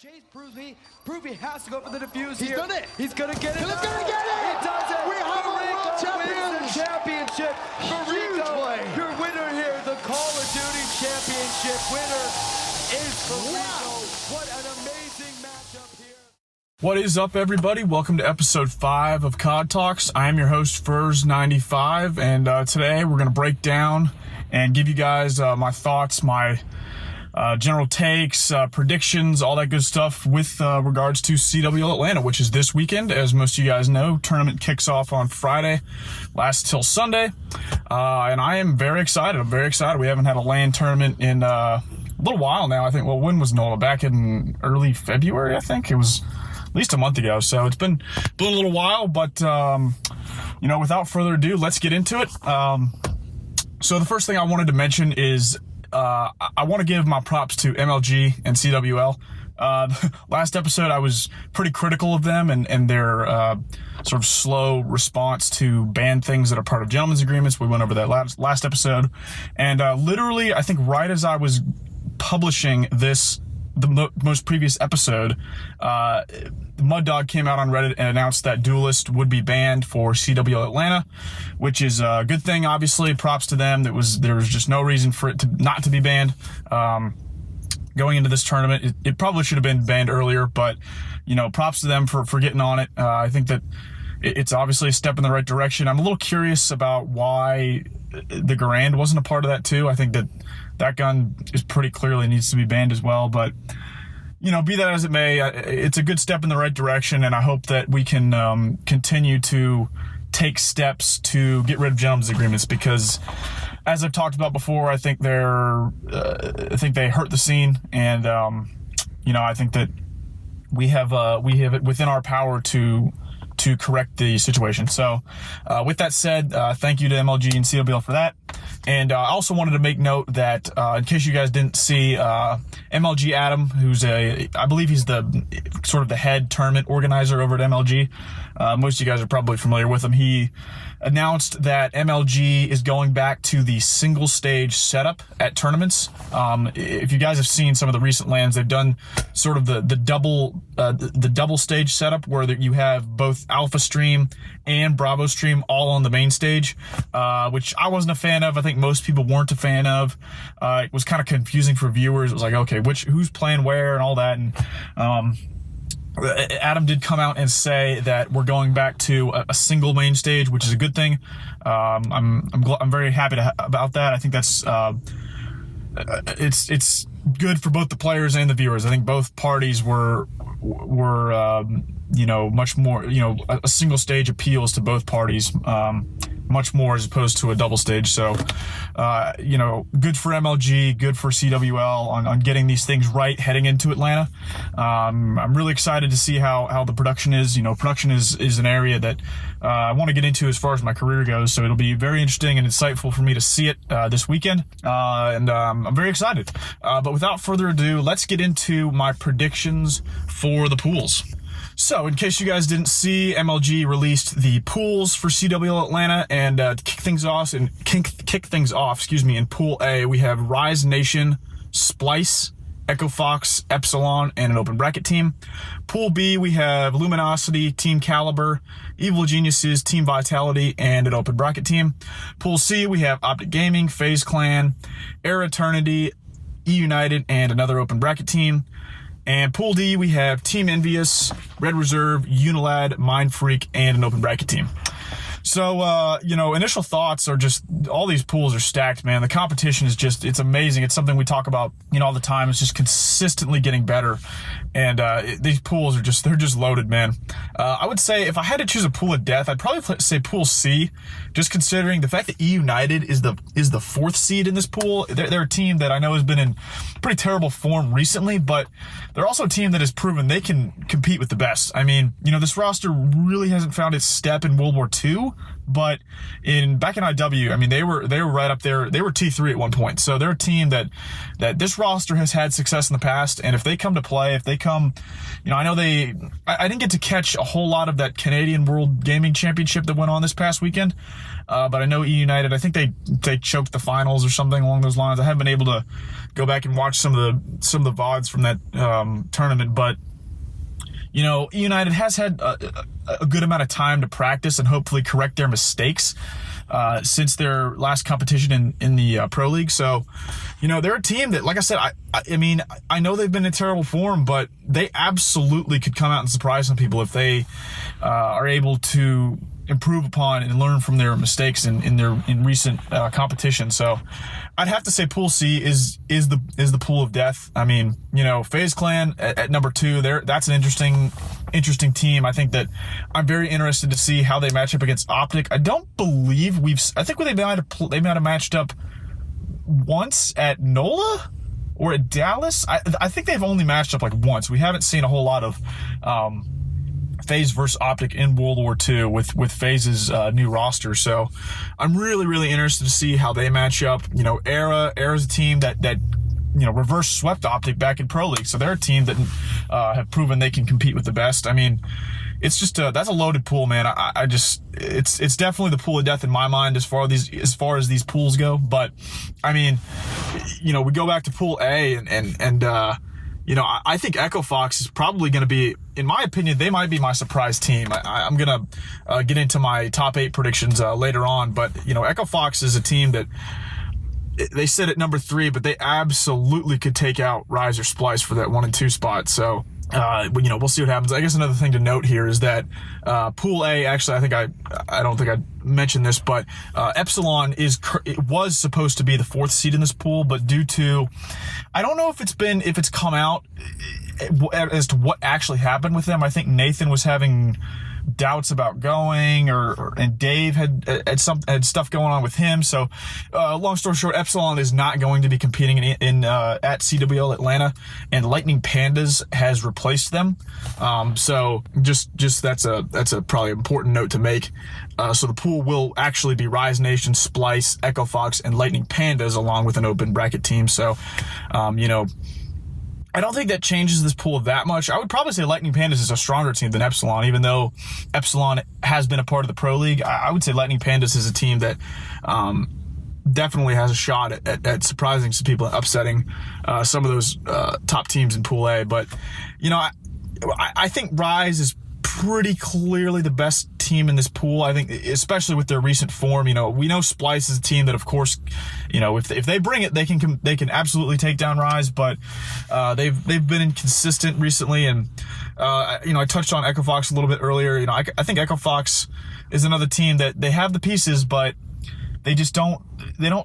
Chase prove he has to go for the defuse here. He's done it. He's gonna get it. He's gonna get it. He does it. We have a world champion. Wins the championship. Rico, your winner here, the Call of Duty championship winner is Rico. What an amazing matchup here. What is up, everybody? Welcome to episode 5 of COD Talks. I am your host, Furs95, and today we're going to break down and give you guys my thoughts, my general takes, predictions, all that good stuff with regards to CWL Atlanta, which is this weekend. As most of you guys know, tournament kicks off on Friday, lasts till Sunday, and I am very excited. I'm very excited. We haven't had a LAN tournament in a little while now. I think, well, when was NOLA? Back in early February, I think. It was at least a month ago, so it's been a little while, but, without further ado, let's get into it. So the first thing I wanted to mention is I want to give my props to MLG and CWL. Last episode, I was pretty critical of them and their sort of slow response to ban things that are part of gentlemen's agreements. We went over that last episode. And literally, I think right as I was publishing the most previous episode, Mud Dog came out on Reddit and announced that Duelist would be banned for CWL Atlanta, which is a good thing, obviously. Props to them. There was just no reason for it not to be banned. Going into this tournament, it probably should have been banned earlier, but, props to them for getting on it. I think that it's obviously a step in the right direction. I'm a little curious about why the Garand wasn't a part of that too. I think that gun is pretty clearly needs to be banned as well, but be that as it may, it's a good step in the right direction, and I hope that we can continue to take steps to get rid of gentlemen's agreements, because as I've talked about before, I think they hurt the scene, and I think that we have it within our power to correct the situation. So with that said, thank you to MLG and CWL for that. And I also wanted to make note that in case you guys didn't see, MLG Adam, who's I believe he's the sort of the head tournament organizer over at MLG. Most of you guys are probably familiar with him. He announced that MLG is going back to the single stage setup at tournaments. If you guys have seen some of the recent LANs, they've done sort of the double stage setup where you have both Alpha Stream and Bravo Stream all on the main stage, which I wasn't a fan of. I think most people weren't a fan of. It was kind of confusing for viewers. It was like, okay, who's playing where and all that. And Adam did come out and say that we're going back to a single main stage, which is a good thing. I'm very happy about that. I think that's it's good for both the players and the viewers. I think both parties were much more, a single stage appeals to both parties much more as opposed to a double stage. So, good for MLG, good for CWL on getting these things right heading into Atlanta. I'm really excited to see how the production is. Production is an area that I want to get into as far as my career goes. So it'll be very interesting and insightful for me to see it this weekend. And I'm very excited. But without further ado, let's get into my predictions for the pools. So, in case you guys didn't see, MLG released the pools for CWL Atlanta, and to kick things off, in Pool A, we have Rise Nation, Splice, Echo Fox, Epsilon, and an open bracket team. Pool B, we have Luminosity, Team Caliber, Evil Geniuses, Team Vitality, and an open bracket team. Pool C, we have Optic Gaming, FaZe Clan, Air Eternity, E United, and another open bracket team. And Pool D, we have Team Envious, Red Reserve, Unilad, Mind Freak, and an open bracket team. So, initial thoughts are just, all these pools are stacked, man. The competition is just, it's amazing. It's something we talk about, all the time. It's just consistently getting better. And these pools they're just loaded, man. I would say if I had to choose a pool of death, I'd probably say Pool C, just considering the fact that E United is the fourth seed in this pool. They're a team that I know has been in pretty terrible form recently, but they're also a team that has proven they can compete with the best. I mean, this roster really hasn't found its step in World War II, but back in IW, I mean, they were right up there. They were T3 at one point. So they're a team that this roster has had success in the past. And if they come to play, I know I didn't get to catch a whole lot of that Canadian World Gaming Championship that went on this past weekend. But I know E United, I think they choked the finals or something along those lines. I haven't been able to go back and watch some of the VODs from that tournament, but E United has had a good amount of time to practice and hopefully correct their mistakes since their last competition in the Pro League. So, they're a team that, like I said, I know they've been in terrible form, but they absolutely could come out and surprise some people if they are able to improve upon and learn from their mistakes in recent competition. So I'd have to say Pool C is the pool of death. I mean, FaZe Clan at number 2, that's an interesting team. I think that I'm very interested to see how they match up against Optic. I don't believe I think they might have matched up once at NOLA or at Dallas. I think they've only matched up like once. We haven't seen a whole lot of FaZe versus Optic in World War II with FaZe's new roster. So I'm really, really interested to see how they match up. Era's a team that reverse swept Optic back in Pro League. So they're a team that have proven they can compete with the best. I mean, it's just that's a loaded pool, man. It's definitely the pool of death in my mind as far as these pools go. But I mean, we go back to Pool A and I think Echo Fox is probably going to be, in my opinion, they might be my surprise team. I'm going to get into my top 8 predictions later on, but, Echo Fox is a team that they sit at number 3, but they absolutely could take out Rise or Splice for that 1 and 2 spot. So, we'll see what happens. I guess another thing to note here is that Pool A, actually, I don't think I mentioned this, but Epsilon was supposed to be the 4th seed in this pool, but due to, I don't know if it's come out as to what actually happened with them. I think Nathan was having doubts about going, and Dave had stuff going on with him. So, long story short, Epsilon is not going to be competing in at CWL Atlanta, and Lightning Pandas has replaced them. So just that's a probably important note to make. So the pool will actually be Rise Nation, Splice, Echo Fox, and Lightning Pandas, along with an open bracket team. So, I don't think that changes this pool that much. I would probably say Lightning Pandas is a stronger team than Epsilon, even though Epsilon has been a part of the Pro League. I would say Lightning Pandas is a team that definitely has a shot at surprising some people and upsetting some of those top teams in Pool A. But, I think Rise is pretty clearly the best team in this pool. I think, especially with their recent form, we know Splice is a team that, of course, if they bring it, they can absolutely take down Rise, but they've been inconsistent recently. And I touched on Echo Fox a little bit earlier. I think Echo Fox is another team that they have the pieces, but they just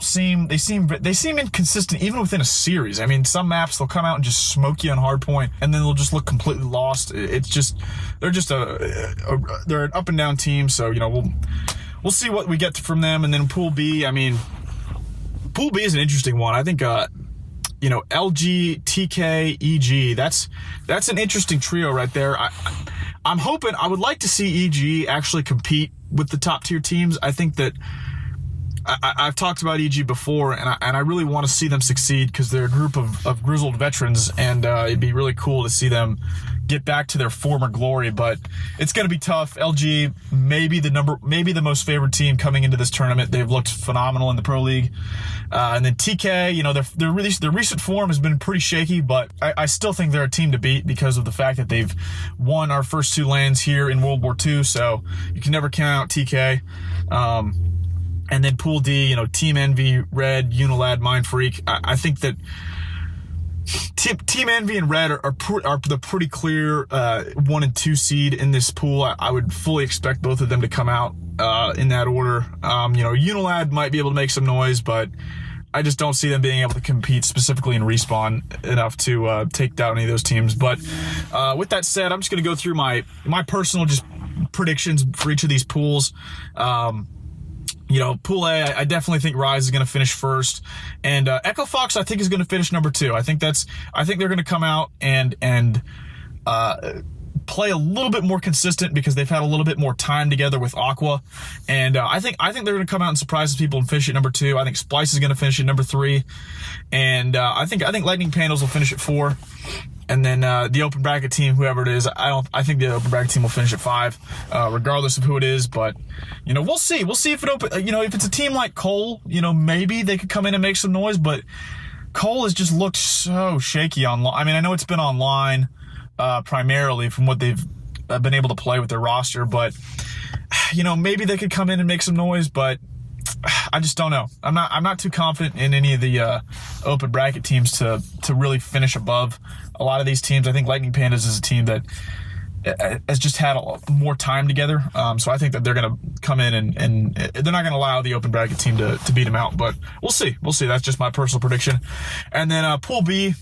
seem inconsistent even within a series. I mean, some maps they'll come out and just smoke you on hard point, and then they'll just look completely lost. It's just they're an up and down team. So we'll see what we get from them. And then Pool B, Pool B is an interesting one. I think LG, TK, EG. That's an interesting trio right there. I'm hoping, I would like to see EG actually compete with the top tier teams. I think that I've talked about EG before, and I really want to see them succeed because they're a group of grizzled veterans, and it'd be really cool to see them get back to their former glory. But it's going to be tough. LG maybe the most favored team coming into this tournament. They've looked phenomenal in the Pro League, and then TK. Their recent form has been pretty shaky, but I still think they're a team to beat because of the fact that they've won our first 2 lands here in World War II. So you can never count out TK. And then Pool D, Team Envy, Red, Unilad, Mind Freak. I think that Team Envy and Red are the pretty clear 1 and 2 seed in this pool. I would fully expect both of them to come out in that order. Unilad might be able to make some noise, but I just don't see them being able to compete specifically in Respawn enough to take down any of those teams. But with that said, I'm just going to go through my personal just predictions for each of these pools. Pool A, I definitely think Rise is going to finish first, and Echo Fox I think is going to finish number 2. I think they're going to come out and play a little bit more consistent because they've had a little bit more time together with Aqua, and I think they're going to come out and surprise some people and finish at number 2. I think Splice is going to finish at number 3, and I think Lightning Panels will finish at 4, and then the open bracket team, whoever it is, I think the open bracket team will finish at 5, regardless of who it is. But we'll see. We'll see if it if it's a team like Cole, maybe they could come in and make some noise, but Cole has just looked so shaky online. I mean, I know it's been online. Primarily from what they've been able to play with their roster, but maybe they could come in and make some noise, but I just don't know. I'm not too confident in any of the open bracket teams to really finish above a lot of these teams. I think Lightning Pandas is a team that has just had more time together, so I think that they're going to come in and they're not going to allow the open bracket team to beat them out, but we'll see. That's just my personal prediction. And then Pool B,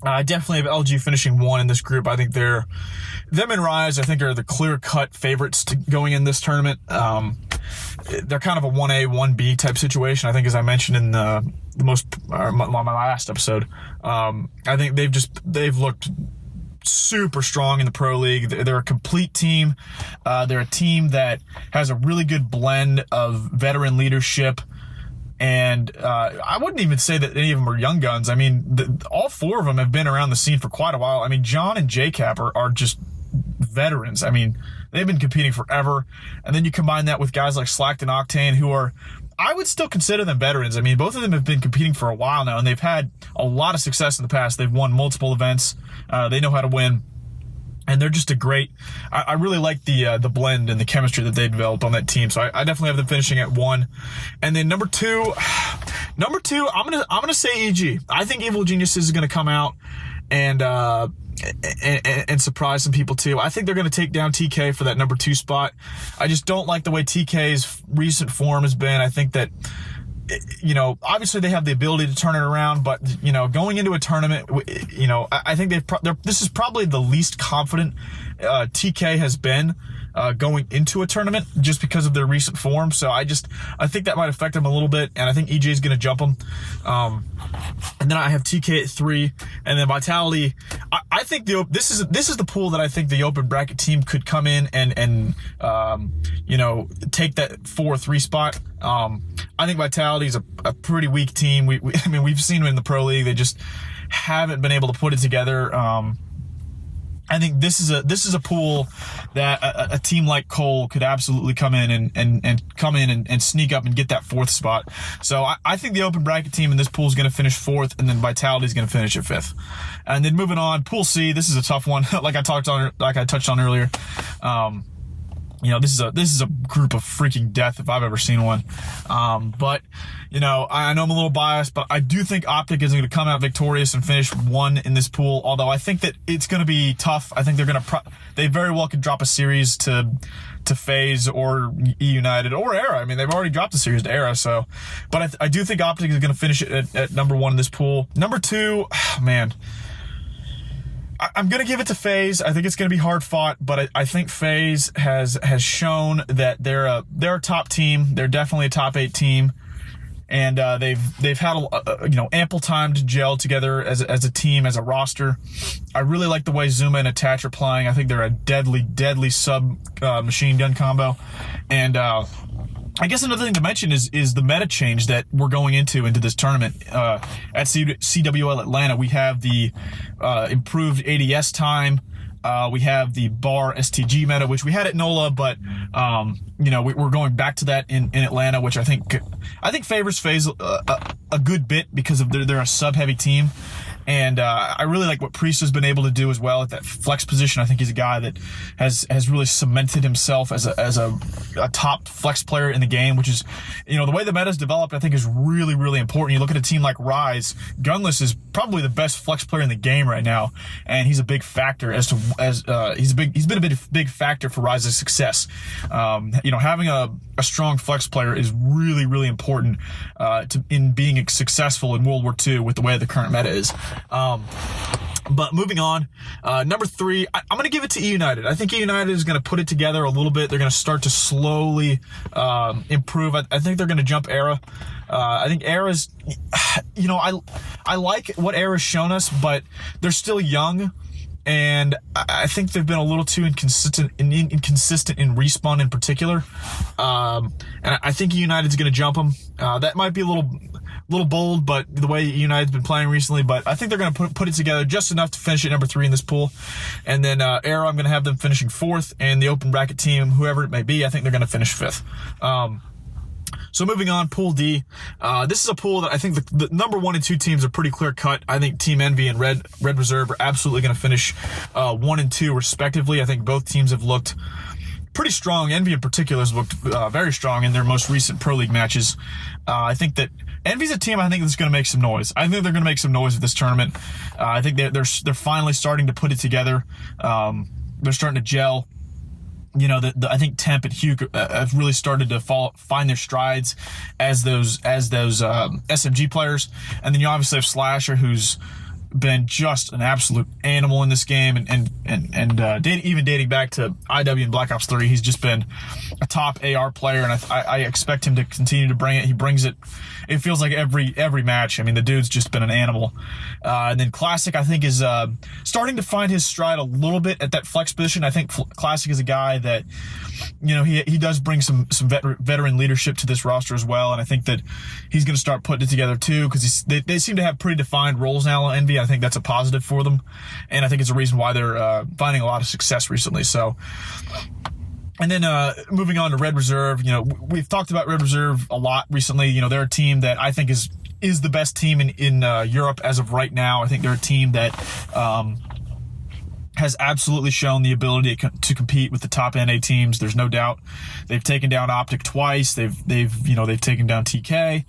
I definitely have LG finishing 1 in this group. I think them and Rise, I think, are the clear-cut favorites going in this tournament. They're kind of a 1A, 1B type situation, I think, as I mentioned in my last episode. I think they've looked super strong in the Pro League. They're a complete team. They're a team that has a really good blend of veteran leadership. And I wouldn't even say that any of them are young guns. I mean, all 4 of them have been around the scene for quite a while. I mean, John and JCap are just veterans. I mean, they've been competing forever. And then you combine that with guys like Slacked and Octane, who I would still consider them veterans. I mean, both of them have been competing for a while now, and they've had a lot of success in the past. They've won multiple events. They know how to win. And they're just I really like the blend and the chemistry that they developed on that team. So I definitely have them finishing at 1. And then number two, I'm gonna say EG. I think Evil Geniuses is gonna come out and surprise some people too. I think they're gonna take down TK for that number 2 spot. I just don't like the way TK's recent form has been. I think that, obviously they have the ability to turn it around, but, going into a tournament, I think this is probably the least confident TK has been going into a tournament just because of their recent form. So I think that might affect them a little bit, and I think EJ is going to jump them. And then I have TK at 3, and then Vitality. I think this is the pool that I think the open bracket team could come in and take that 4-3 spot. I think Vitality is a pretty weak team. We've seen them in the Pro League. They just haven't been able to put it together. I think this is a pool that a team like Cole could absolutely come in and sneak up and get that 4th spot. So I think the open bracket team in this pool is going to finish 4th, and then Vitality is going to finish at 5th. And then moving on, Pool C, this is a tough one. like I touched on earlier. This is a group of freaking death if I've ever seen one. But I know I'm a little biased, but I do think Optic is going to come out victorious and finish 1 in this pool. Although I think that it's going to be tough. I think they very well could drop a series to FaZe or E United or Era. I mean, they've already dropped a series to Era. So, but I do think Optic is going to finish it at number 1 in this pool. Number 2, man. I'm going to give it to FaZe. I think it's going to be hard fought, but I think FaZe has shown that they're a top team. They're definitely a top 8 team, and they've had ample time to gel together as a team, as a roster. I really like the way Zuma and Attach are playing. I think they're a deadly sub machine gun combo, and I guess another thing to mention is the meta change that we're going into this tournament. At CWL Atlanta, we have the improved ADS time. We have the bar STG meta, which we had at NOLA, but we're going back to that in Atlanta, which I think favors FaZe a good bit because of they're a sub-heavy team. And I really like what Priest has been able to do as well at that flex position. I think he's a guy that has really cemented himself as a top flex player in the game, which is, the way the meta's developed, I think is really, really important. You look at a team like Rise, Gunless is probably the best flex player in the game right now, and he's a big factor he's been a big factor for Rise's success. Having a strong flex player is really, really important in being successful in World War II with the way the current meta is. But moving on, number 3, I'm going to give it to E United. I think E United is going to put it together a little bit. They're going to start to slowly improve. I think they're going to jump Era. I think Era's, I like what Era's shown us, but they're still young. and I think they've been a little too inconsistent in Respawn in particular. And I think United's going to jump them. That might be a little bold, but the way United's been playing recently, but I think they're going to put it together just enough to finish at number 3 in this pool. And then Arrow, I'm going to have them finishing 4th, and the open bracket team, whoever it may be, I think they're going to finish 5th. So moving on, Pool D. This is a pool that I think the number 1 and 2 teams are pretty clear cut. I think Team Envy and Red Reserve are absolutely going to finish 1 and 2 respectively. I think both teams have looked pretty strong. Envy in particular has looked very strong in their most recent Pro League matches. I think that Envy's a team I think that's going to make some noise. I think they're going to make some noise at this tournament. I think they're finally starting to put it together. They're starting to gel. You know, I think Temp and Hugh have really started to find their strides as those SMG players. And then you obviously have Slasher, who's been just an absolute animal in this game, and even dating back to IW and Black Ops 3, he's just been a top AR player, and I expect him to continue to bring it. He brings it. It feels like every match. I mean, the dude's just been an animal. And then Classic, I think, is starting to find his stride a little bit at that flex position. I think Classic is a guy that, you know, he does bring some veteran leadership to this roster as well, and I think that he's going to start putting it together too, because they seem to have pretty defined roles now on Envy. I think that's a positive for them, and I think it's a reason why they're finding a lot of success recently. So. And then moving on to Red Reserve, you know, we've talked about Red Reserve a lot recently. You know, they're a team that I think is the best team in Europe as of right now. I think they're a team that has absolutely shown the ability to compete with the top NA teams. There's no doubt. They've taken down Optic twice. They've taken down TK.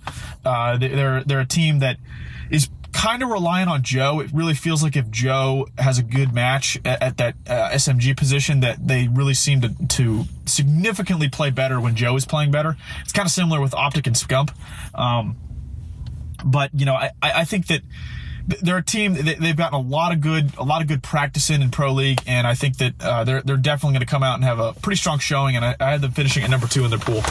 They're a team that is kind of relying on Joe. It really feels like if Joe has a good match at that SMG position, that they really seem to significantly play better when Joe is playing better. It's kind of similar with Optic and Scump. But, you know, I think that they're a team. They've gotten a lot of good practice in Pro League, and I think that they're definitely going to come out and have a pretty strong showing. And I had them finishing at number 2 in their pool.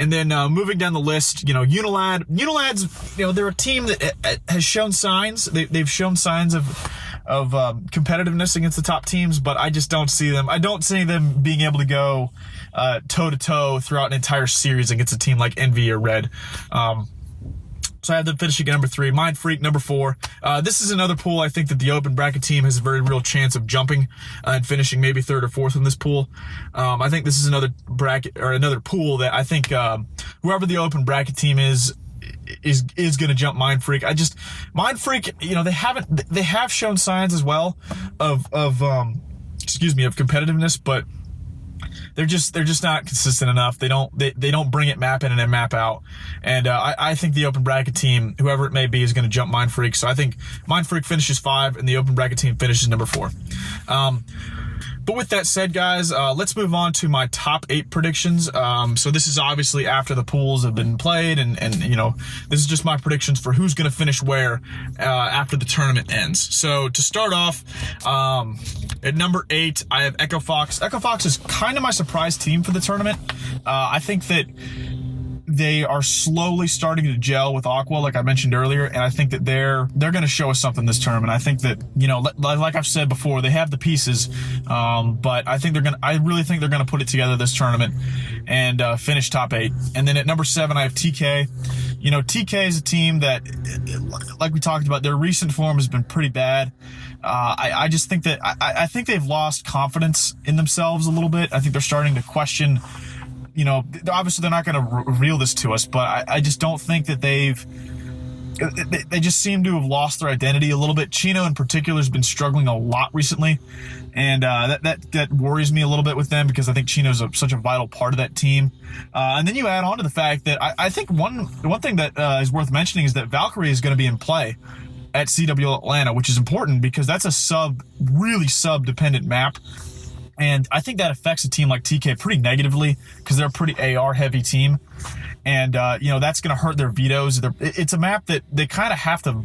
And then moving down the list, you know, Unilad's, you know, they're a team that has shown signs. They've shown signs of competitiveness against the top teams, but I just don't see them. I don't see them being able to go toe to toe throughout an entire series against a team like Envy or Red. So I have them finishing at number 3. Mind Freak, number 4. This is another pool I think that the open bracket team has a very real chance of jumping and finishing maybe 3rd or 4th in this pool. I think this is another bracket or another pool that I think whoever the open bracket team is going to jump Mind Freak. Mind Freak, you know, they have shown signs as well of competitiveness, but they're just not consistent enough. They don't bring it map in and then map out. And I think the open bracket team, whoever it may be, is going to jump Mind Freak. So I think Mind Freak finishes 5 and the open bracket team finishes number 4. But with that said, guys, let's move on to my top 8 predictions. So this is obviously after the pools have been played, and you know, this is just my predictions for who's going to finish where after the tournament ends. So to start off, at number 8, I have Echo Fox. Echo Fox is kind of my surprise team for the tournament. I think that they are slowly starting to gel with Aqua, like I mentioned earlier, and I think that they're going to show us something this tournament. I think that, you know, like I've said before, they have the pieces, but I really think they're gonna put it together this tournament and finish top 8. And then at number 7, I have TK. You know, TK is a team that, like we talked about, their recent form has been pretty bad. I just think that I think they've lost confidence in themselves a little bit. I think they're starting to question. You know, obviously they're not going to reveal this to us, but I just don't think that they just seem to have lost their identity a little bit. Chino in particular has been struggling a lot recently, and that worries me a little bit with them, because I think Chino's such a vital part of that team. And then you add on to the fact that I think one thing that is worth mentioning is that Valkyrie is going to be in play at CW Atlanta, which is important because that's a really sub-dependent map. And I think that affects a team like TK pretty negatively because they're a pretty AR-heavy team. And, you know, that's going to hurt their vetoes. It's a map that they kind of have to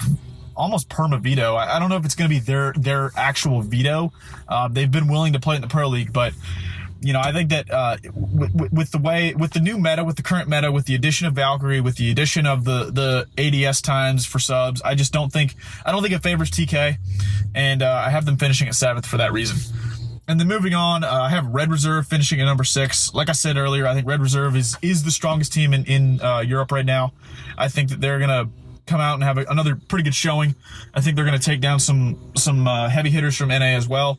almost perma-veto. I don't know if it's going to be their actual veto. They've been willing to play it in the Pro League, but, I think that with the new meta, with the current meta, with the addition of Valkyrie, with the addition of the ADS times for subs, I don't think it favors TK, and I have them finishing at 7th for that reason. And then moving on, I have Red Reserve finishing at number 6. Like I said earlier, I think Red Reserve is the strongest team in Europe right now. I think that they're gonna come out and have another pretty good showing. I think they're gonna take down some heavy hitters from NA as well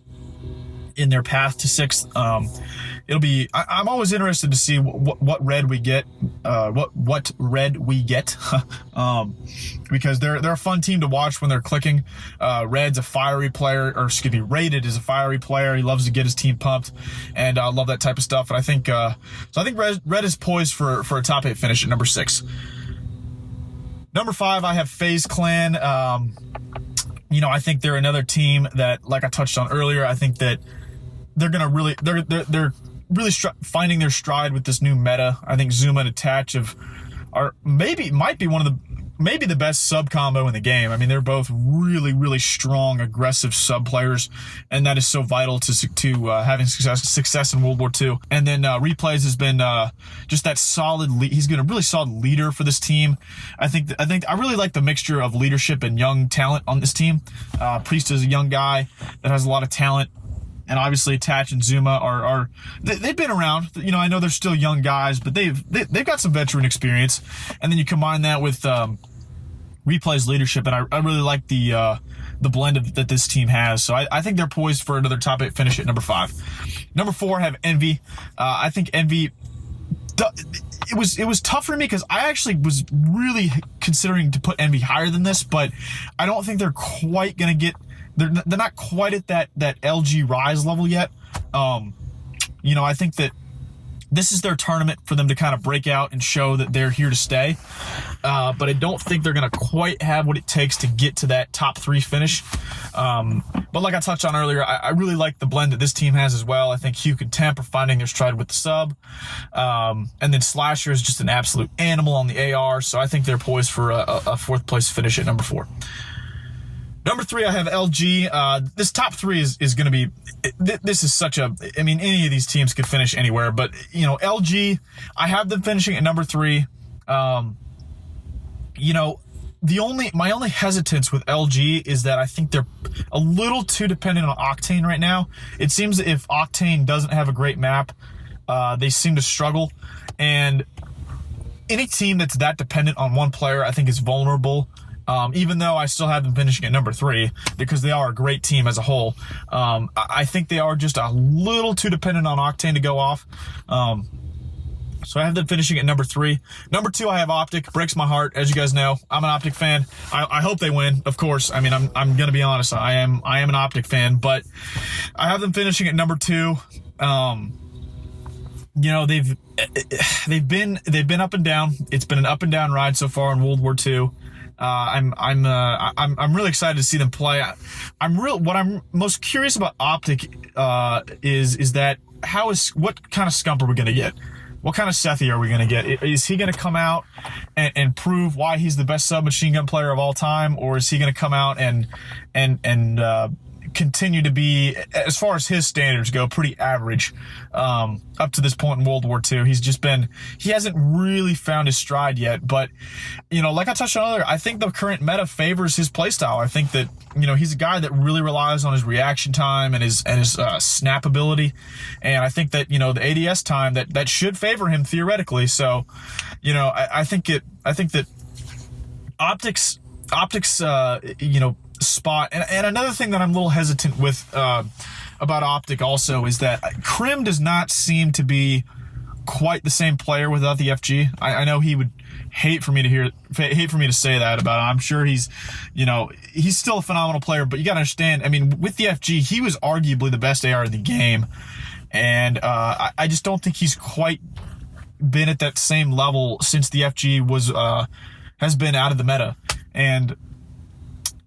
in their path to 6th. It'll be. I'm always interested to see what red we get. What red we get, because they're a fun team to watch when they're clicking. Red's a fiery player, or excuse me, Rated is a fiery player. He loves to get his team pumped, and I love that type of stuff. And I think Red is poised for a top 8 finish at number 6. Number 5, I have FaZe Clan. I think they're another team that, like I touched on earlier, I think that they're really finding their stride with this new meta. I think Zuma and Attach might be maybe the best sub combo in the game. I mean, they're both really, really strong, aggressive sub players, and that is so vital to having success in World War II. And then Replays has been just that solid. He's been a really solid leader for this team. I think I really like the mixture of leadership and young talent on this team. Priest is a young guy that has a lot of talent. And obviously, Attach and Zuma they've been around. I know they're still young guys, but they've got some veteran experience. And then you combine that with Replay's leadership, and I really like the blend that this team has. So I think they're poised for another top 8 finish at number 5. Number 4, I have Envy. I think Envy. It was tough for me because I actually was really considering to put Envy higher than this, but I don't think they're quite gonna get. They're not quite at that LG Rise level yet. I think that this is their tournament for them to kind of break out and show that they're here to stay. But I don't think they're going to quite have what it takes to get to that top 3 finish. But like I touched on earlier, I really like the blend that this team has as well. I think Hugh and Temp are finding their stride with the sub. And then Slasher is just an absolute animal on the AR. So I think they're poised for a 4th place finish at number 4. Number 3, I have LG. This top 3 is going to be, this is any of these teams could finish anywhere, but, LG, I have them finishing at number 3. My only hesitance with LG is that I think they're a little too dependent on Octane right now. It seems that if Octane doesn't have a great map, they seem to struggle, and any team that's that dependent on one player, I think, is vulnerable. Even though I still have them finishing at number 3 because they are a great team as a whole. I think they are just a little too dependent on Octane to go off. So I have them finishing at number 3. Number 2, I have Optic. Breaks my heart. As you guys know, I'm an Optic fan. I hope they win, of course. I mean, I'm going to be honest. I am an Optic fan, but I have them finishing at number 2. They've been up and down. It's been an up and down ride so far in World War II. I'm really excited to see them play. What I'm most curious about Optic is that what kind of scump are we going to get? What kind of Sethi are we going to get? Is he going to come out and prove why he's the best submachine gun player of all time, or is he going to come out and continue to be, as far as his standards go, pretty average up to this point in World War II? He hasn't really found his stride yet, but like I touched on earlier, I think the current meta favors his playstyle. I think that he's a guy that really relies on his reaction time and his snap ability, and I think that the ADS time that should favor him theoretically. So I think that Optics spot, and another thing that I'm a little hesitant with about Optic also is that Krim does not seem to be quite the same player without the FG. I know he would hate for me to say that about him. I'm sure he's still a phenomenal player, but you gotta understand, I mean, with the FG, he was arguably the best AR in the game, and I just don't think he's quite been at that same level since the FG has been out of the meta. And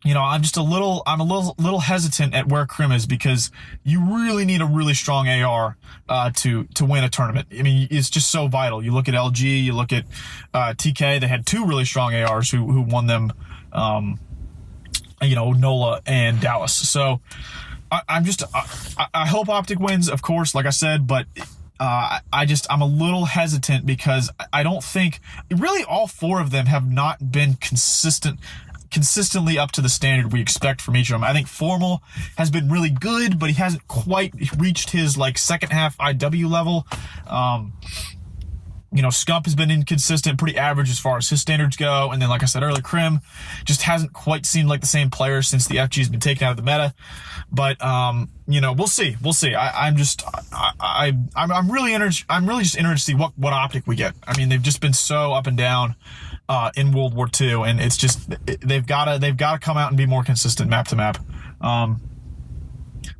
I'm a little hesitant at where Krim is, because you really need a really strong AR to win a tournament. I mean, it's just so vital. You look at LG, you look at TK. They had 2 really strong ARs who won them. Nola and Dallas. So I hope Optic wins, of course, like I said, but I'm a little hesitant because I don't think really all four of them have not been consistently up to the standard we expect from each of them. I think Formal has been really good, but he hasn't quite reached his like second half IW level. Scump has been inconsistent, pretty average as far as his standards go. And then, like I said earlier, Krim just hasn't quite seemed like the same player since the FG has been taken out of the meta. But, we'll see. I'm really just interested to see what Optic we get. I mean, they've just been so up and down, in World War II, and it's just, they've got to come out and be more consistent map to map.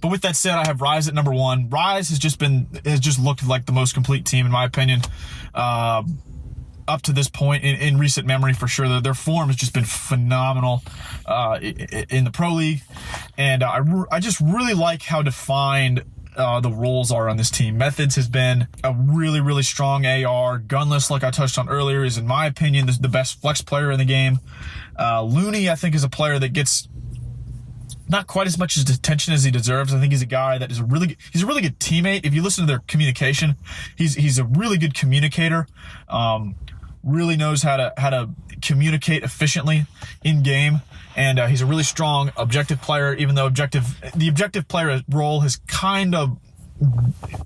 But with that said, I have Rise at number 1. Rise has just looked like the most complete team, in my opinion, up to this point in recent memory, for sure. Their form has just been phenomenal in the Pro League, and I just really like how defined the roles are on this team. Methods has been a really, really strong AR. Gunless, like I touched on earlier, is, in my opinion, the best flex player in the game. Looney, I think, is a player that gets not quite as much attention as he deserves. I think he's a guy that is a really good teammate. If you listen to their communication, he's a really good communicator. Really knows how to communicate efficiently in game, and he's a really strong objective player. Even though the objective player role has kind of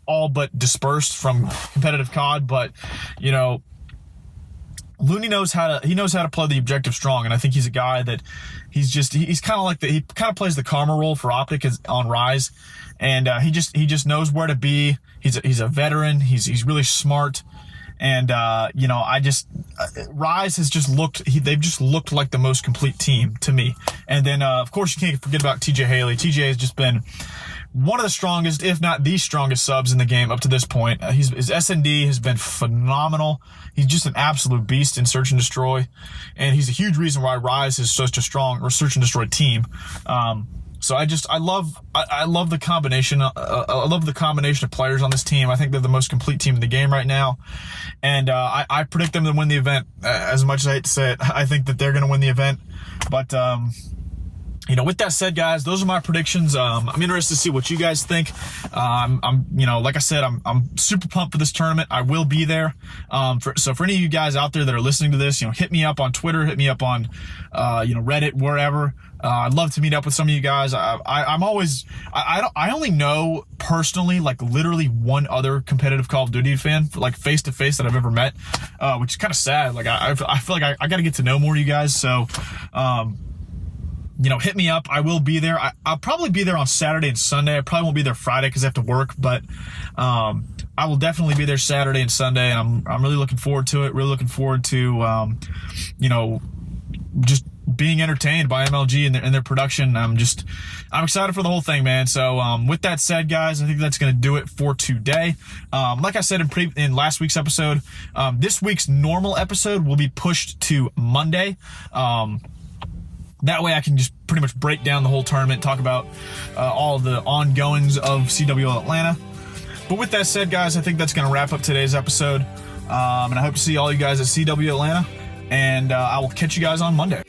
all but dispersed from competitive COD, but Looney knows how to play the objective strong, and I think he's a guy that he's kind of like he kind of plays the karma role for Optic on Rise, and he just knows where to be. He's a veteran. He's really smart, and Rise has they've just looked like the most complete team to me. And then of course you can't forget about TJ Haley. TJ has just been one of the strongest, if not the strongest subs in the game up to this point. His S&D has been phenomenal. He's just an absolute beast in Search and Destroy, and he's a huge reason why Rise is such a strong Search and Destroy team. So I love the combination. I love the combination of players on this team. I think they're the most complete team in the game right now, and I predict them to win the event. As much as I hate to say it, I think that they're going to win the event. But with that said, guys, those are my predictions. I'm interested to see what you guys think. Like I said, I'm super pumped for this tournament. I will be there. So for any of you guys out there that are listening to this, hit me up on Twitter, hit me up on, Reddit, wherever. I'd love to meet up with some of you guys. I only know personally, like literally one other competitive Call of Duty fan, like face to face, that I've ever met, which is kind of sad. Like I feel like I got to get to know more of you guys. So, hit me up. I will be there. I'll probably be there on Saturday and Sunday. I probably won't be there Friday because I have to work, but I will definitely be there Saturday and Sunday, and I'm really looking forward to it. Really looking forward to, just being entertained by MLG and their production. I'm excited for the whole thing, man. So, with that said, guys, I think that's going to do it for today. Like I said in last week's episode, this week's normal episode will be pushed to Monday. That way I can just pretty much break down the whole tournament, talk about all the ongoings of CWL Atlanta. But with that said, guys, I think that's going to wrap up today's episode. And I hope to see all you guys at CW Atlanta. And I will catch you guys on Monday.